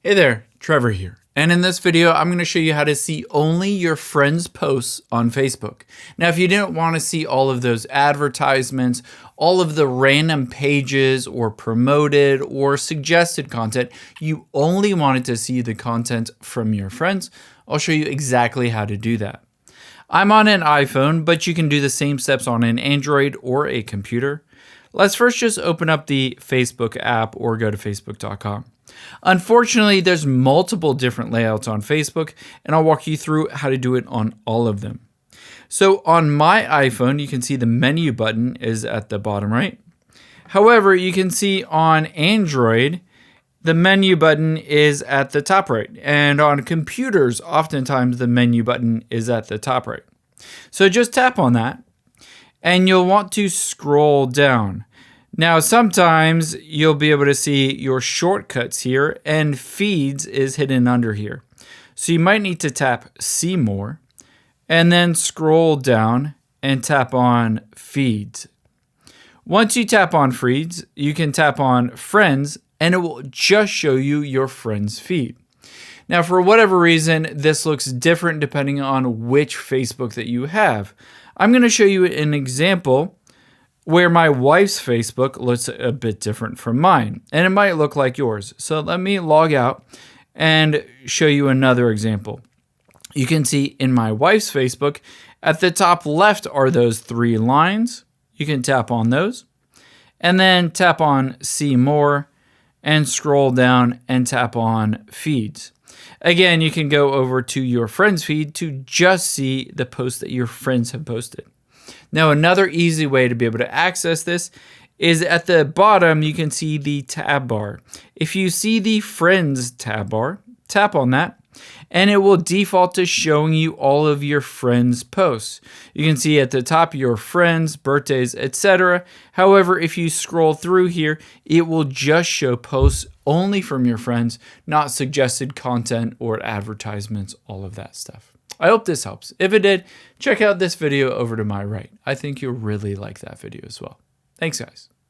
Hey there, Trevor here. And in this video, I'm going to show you how to see only your friends' posts on Facebook. Now, if you didn't want to see all of those advertisements, all of the random pages or promoted or suggested content, you only wanted to see the content from your friends, I'll show you exactly how to do that. I'm on an iPhone, but you can do the same steps on an Android or a computer. Let's first just open up the Facebook app or go to facebook.com. Unfortunately, there's multiple different layouts on Facebook, and I'll walk you through how to do it on all of them. So on my iPhone, you can see the menu button is at the bottom right. However, you can see on Android, the menu button is at the top right. And on computers, oftentimes the menu button is at the top right. So just tap on that, and you'll want to scroll down. Now, sometimes you'll be able to see your shortcuts here, and feeds is hidden under here. So you might need to tap see more and then scroll down and tap on feeds. Once you tap on feeds, you can tap on friends and it will just show you your friend's feed. Now, for whatever reason, this looks different depending on which Facebook that you have. I'm going to show you an example where my wife's Facebook looks a bit different from mine, and it might look like yours. So let me log out and show you another example. You can see in my wife's Facebook, at the top left are those three lines. You can tap on those, and then tap on see more, and scroll down and tap on feeds. Again, you can go over to your friend's feed to just see the posts that your friends have posted. Now, another easy way to be able to access this is at the bottom, you can see the tab bar. If you see the Friends tab bar, tap on that, and it will default to showing you all of your friends' posts. You can see at the top your friends, birthdays, etc. However, if you scroll through here, it will just show posts only from your friends, not suggested content or advertisements, all of that stuff. I hope this helps. If it did, check out this video over to my right. I think you'll really like that video as well. Thanks, guys.